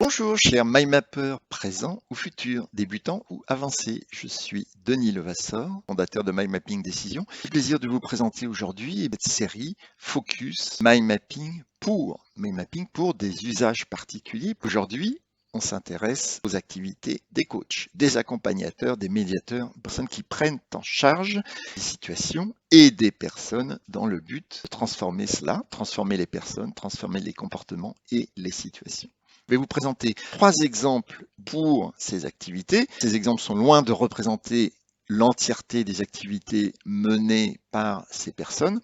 Bonjour, chers MyMapper présents ou futurs, débutants ou avancés. Je suis Denis Levasseur, fondateur de MyMapping Décision. J'ai le plaisir de vous présenter aujourd'hui cette série Focus MyMapping pour des usages particuliers. Aujourd'hui, on s'intéresse aux activités des coachs, des accompagnateurs, des médiateurs, personnes qui prennent en charge des situations et des personnes dans le but de transformer cela, transformer les personnes, transformer les comportements et les situations. Je vais vous présenter 3 exemples pour ces activités. Ces exemples sont loin de représenter l'entièreté des activités menées par ces personnes.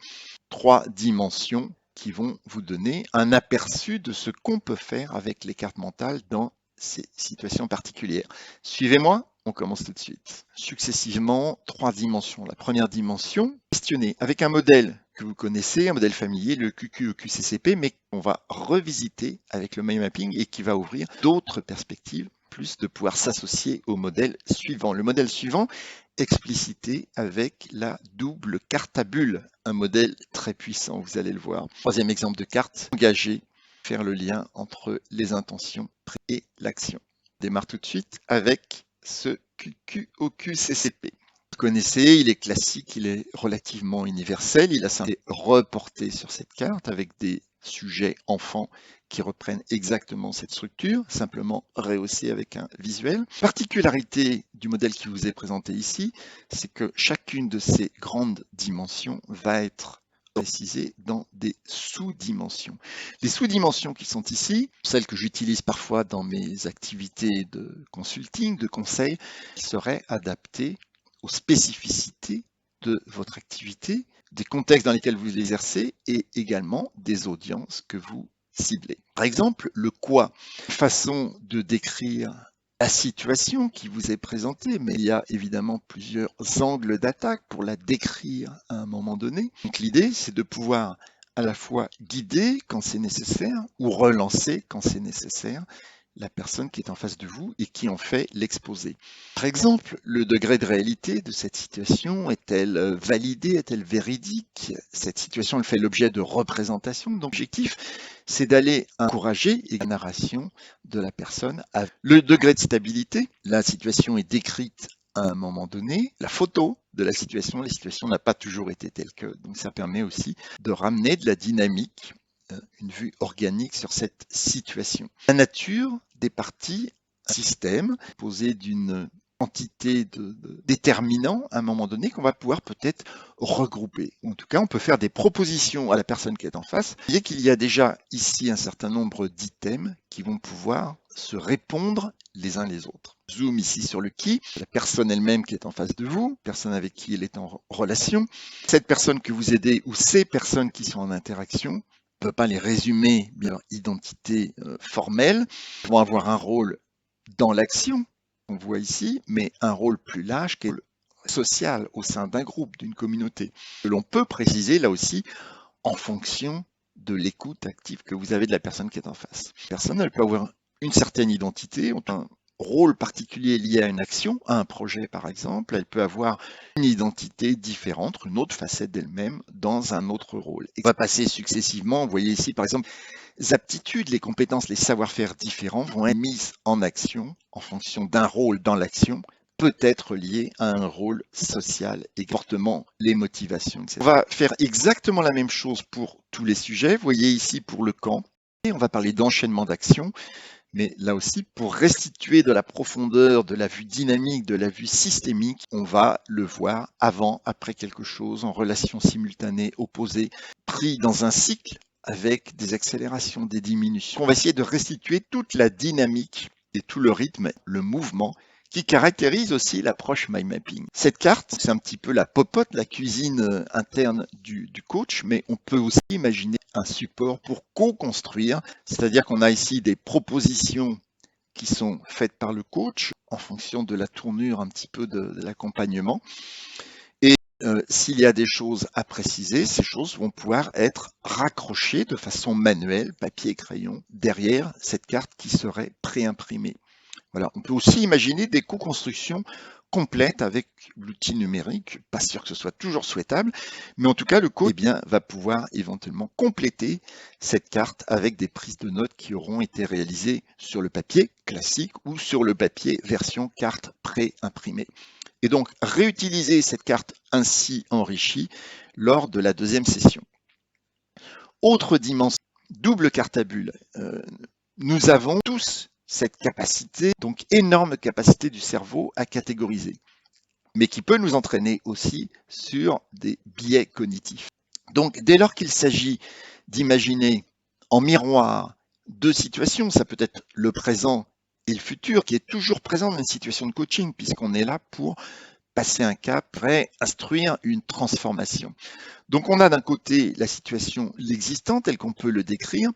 3 dimensions qui vont vous donner un aperçu de ce qu'on peut faire avec les cartes mentales dans ces situations particulières. Suivez-moi, on commence tout de suite. Successivement, 3 dimensions. La première dimension, questionner avec un modèle que vous connaissez, un modèle familier, le QQ-QCCP, mais qu'on va revisiter avec le MyMapping et qui va ouvrir d'autres perspectives, plus de pouvoir s'associer au modèle suivant. Le modèle suivant, explicité avec la double carte à bulles, un modèle très puissant, vous allez le voir. Troisième exemple de carte, engager, faire le lien entre les intentions et l'action. On démarre tout de suite avec ce QQ-QCCP. Vous connaissez, il est classique, il est relativement universel, il a été reporté sur cette carte avec des sujets enfants qui reprennent exactement cette structure, simplement rehaussé avec un visuel. Particularité du modèle qui vous est présenté ici, c'est que chacune de ces grandes dimensions va être précisée dans des sous-dimensions. Les sous-dimensions qui sont ici, celles que j'utilise parfois dans mes activités de consulting, de conseil, seraient adaptées aux spécificités de votre activité, des contextes dans lesquels vous l'exercez et également des audiences que vous ciblez. Par exemple, le quoi, façon de décrire la situation qui vous est présentée, mais il y a évidemment plusieurs angles d'attaque pour la décrire à un moment donné. Donc l'idée, c'est de pouvoir à la fois guider quand c'est nécessaire ou relancer quand c'est nécessaire la personne qui est en face de vous et qui en fait l'exposé. Par exemple, le degré de réalité de cette situation est-elle validée, est-elle véridique? Cette situation elle fait l'objet de représentation. Donc l'objectif, c'est d'aller encourager la narration de la personne. Le degré de stabilité, la situation est décrite à un moment donné, la photo de la situation n'a pas toujours été telle que, donc ça permet aussi de ramener de la dynamique, une vue organique sur cette situation. La nature des parties, un système posé d'une quantité de déterminants à un moment donné qu'on va pouvoir peut-être regrouper. En tout cas, on peut faire des propositions à la personne qui est en face. Vous voyez qu'il y a déjà ici un certain nombre d'items qui vont pouvoir se répondre les uns les autres. Zoom ici sur le qui, la personne elle-même qui est en face de vous, personne avec qui elle est en relation, cette personne que vous aidez ou ces personnes qui sont en interaction. On ne peut pas les résumer, bien leur identité formelle, ils vont avoir un rôle dans l'action, on voit ici, mais un rôle plus large qui est le social au sein d'un groupe, d'une communauté, que l'on peut préciser là aussi en fonction de l'écoute active que vous avez de la personne qui est en face. La personne, elle peut avoir une certaine identité, un rôle particulier lié à une action, à un projet par exemple, elle peut avoir une identité différente, une autre facette d'elle-même dans un autre rôle. Et on va passer successivement, vous voyez ici par exemple, les aptitudes, les compétences, les savoir-faire différents vont être mises en action en fonction d'un rôle dans l'action, peut être lié à un rôle social et comportement, les motivations, etc. On va faire exactement la même chose pour tous les sujets. Vous voyez ici pour le quand, et on va parler d'enchaînement d'actions. Mais là aussi, pour restituer de la profondeur, de la vue dynamique, de la vue systémique, on va le voir avant, après quelque chose, en relation simultanée, opposée, pris dans un cycle avec des accélérations, des diminutions. On va essayer de restituer toute la dynamique et tout le rythme, le mouvement qui caractérise aussi l'approche MyMapping. Cette carte, c'est un petit peu la popote, la cuisine interne du coach, mais on peut aussi imaginer un support pour co-construire, c'est-à-dire qu'on a ici des propositions qui sont faites par le coach en fonction de la tournure un petit peu de l'accompagnement. Et s'il y a des choses à préciser, ces choses vont pouvoir être raccrochées de façon manuelle, papier et crayon, derrière cette carte qui serait préimprimée. Voilà. On peut aussi imaginer des co-constructions complètes avec l'outil numérique. Pas sûr que ce soit toujours souhaitable, mais en tout cas, le code va pouvoir éventuellement compléter cette carte avec des prises de notes qui auront été réalisées sur le papier classique ou sur le papier version carte pré-imprimée. Et donc, réutiliser cette carte ainsi enrichie lors de la deuxième session. Autre dimension, double carte à bulles. Nous avons tous cette capacité, donc énorme capacité du cerveau à catégoriser, mais qui peut nous entraîner aussi sur des biais cognitifs. Donc, dès lors qu'il s'agit d'imaginer en miroir deux situations, ça peut être le présent et le futur, qui est toujours présent dans une situation de coaching, puisqu'on est là pour passer un cap, instruire une transformation. Donc, on a d'un côté la situation, l'existant, tel qu'on peut le décrire,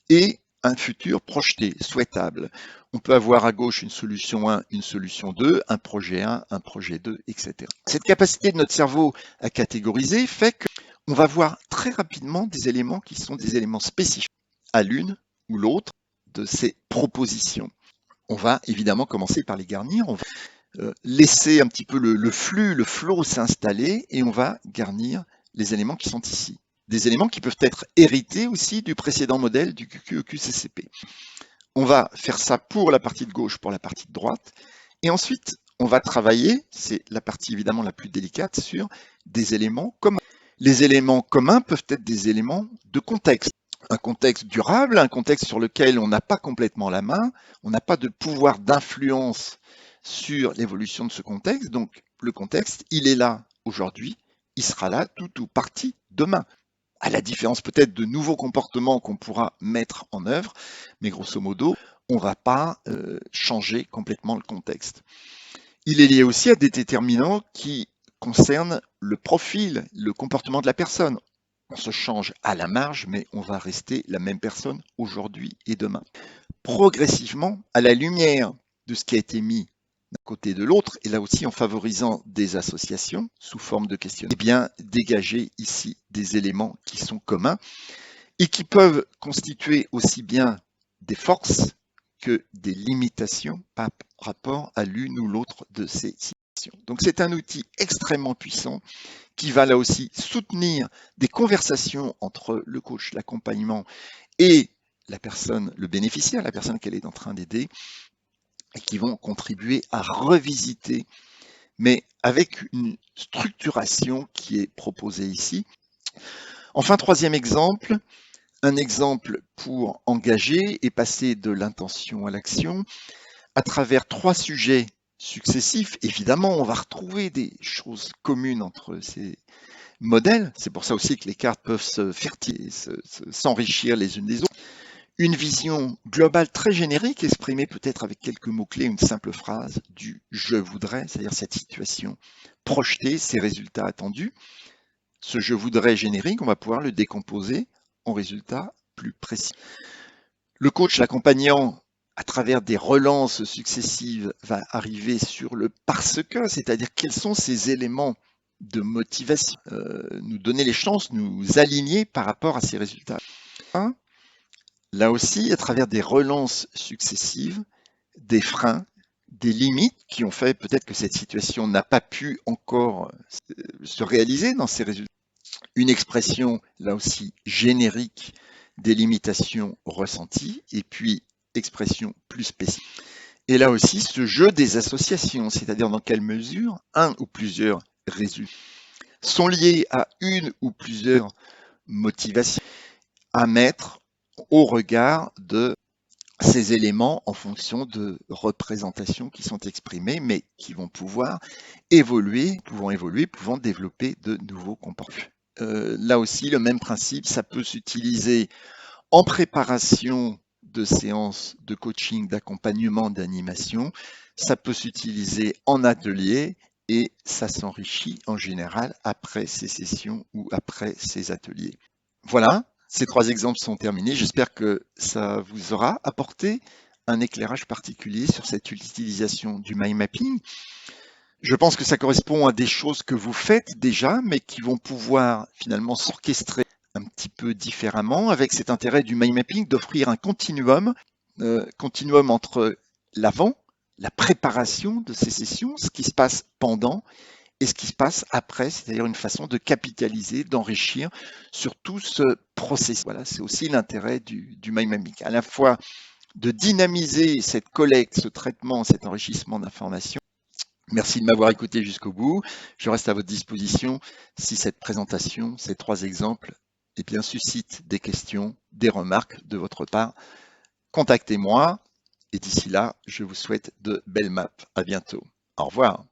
et un futur projeté, souhaitable. On peut avoir à gauche une solution 1, une solution 2, un projet 1, un projet 2, etc. Cette capacité de notre cerveau à catégoriser fait qu'on va voir très rapidement des éléments qui sont des éléments spécifiques à l'une ou l'autre de ces propositions. On va évidemment commencer par les garnir, on va laisser un petit peu le flux, le flow s'installer et on va garnir les éléments qui sont ici. Des éléments qui peuvent être hérités aussi du précédent modèle du QQEQ-CCP. On va faire ça pour la partie de gauche, pour la partie de droite, et ensuite on va travailler, c'est la partie évidemment la plus délicate, sur des éléments communs. Les éléments communs peuvent être des éléments de contexte. Un contexte durable, un contexte sur lequel on n'a pas complètement la main, on n'a pas de pouvoir d'influence sur l'évolution de ce contexte, donc le contexte, il est là aujourd'hui, il sera là tout ou partie demain. À la différence peut-être de nouveaux comportements qu'on pourra mettre en œuvre, mais grosso modo, on ne va pas changer complètement le contexte. Il est lié aussi à des déterminants qui concernent le profil, le comportement de la personne. On se change à la marge, mais on va rester la même personne aujourd'hui et demain. Progressivement, à la lumière de ce qui a été mis d'un côté de l'autre, et là aussi en favorisant des associations sous forme de questionnement, eh bien dégager ici des éléments qui sont communs et qui peuvent constituer aussi bien des forces que des limitations par rapport à l'une ou l'autre de ces situations. Donc c'est un outil extrêmement puissant qui va là aussi soutenir des conversations entre le coach, l'accompagnement et la personne, le bénéficiaire, la personne qu'elle est en train d'aider, et qui vont contribuer à revisiter, mais avec une structuration qui est proposée ici. Enfin, troisième exemple, un exemple pour engager et passer de l'intention à l'action à travers trois sujets successifs. Évidemment, on va retrouver des choses communes entre ces modèles. C'est pour ça aussi que les cartes peuvent se fertiliser, s'enrichir les unes des autres. Une vision globale très générique, exprimée peut-être avec quelques mots-clés, une simple phrase du « je voudrais », c'est-à-dire cette situation projetée, ces résultats attendus. Ce « je voudrais » générique, on va pouvoir le décomposer en résultats plus précis. Le coach, l'accompagnant, à travers des relances successives, va arriver sur le « parce que », c'est-à-dire quels sont ces éléments de motivation, nous donner les chances, nous aligner par rapport à ces résultats. Là aussi, à travers des relances successives, des freins, des limites qui ont fait peut-être que cette situation n'a pas pu encore se réaliser dans ces résultats. Une expression, là aussi, générique des limitations ressenties, et puis expression plus spécifique. Et là aussi, ce jeu des associations, c'est-à-dire dans quelle mesure un ou plusieurs résultats sont liés à une ou plusieurs motivations à mettre au regard de ces éléments en fonction de représentations qui sont exprimées, mais qui vont pouvoir évoluer, pouvant développer de nouveaux comportements. Là aussi, le même principe, ça peut s'utiliser en préparation de séances de coaching, d'accompagnement, d'animation. Ça peut s'utiliser en atelier et ça s'enrichit en général après ces sessions ou après ces ateliers. Voilà, ces trois exemples sont terminés. J'espère que ça vous aura apporté un éclairage particulier sur cette utilisation du mind mapping. Je pense que ça correspond à des choses que vous faites déjà, mais qui vont pouvoir finalement s'orchestrer un petit peu différemment avec cet intérêt du mind mapping d'offrir un continuum entre l'avant la préparation de ces sessions, ce qui se passe pendant et ce qui se passe après, c'est-à-dire une façon de capitaliser, d'enrichir sur tout ce processus. Voilà, c'est aussi l'intérêt du mind mapping, à la fois de dynamiser cette collecte, ce traitement, cet enrichissement d'informations. Merci de m'avoir écouté jusqu'au bout. Je reste à votre disposition si cette présentation, ces 3 exemples, eh bien, suscitent des questions, des remarques de votre part. Contactez-moi et d'ici là, je vous souhaite de belles maps. À bientôt. Au revoir.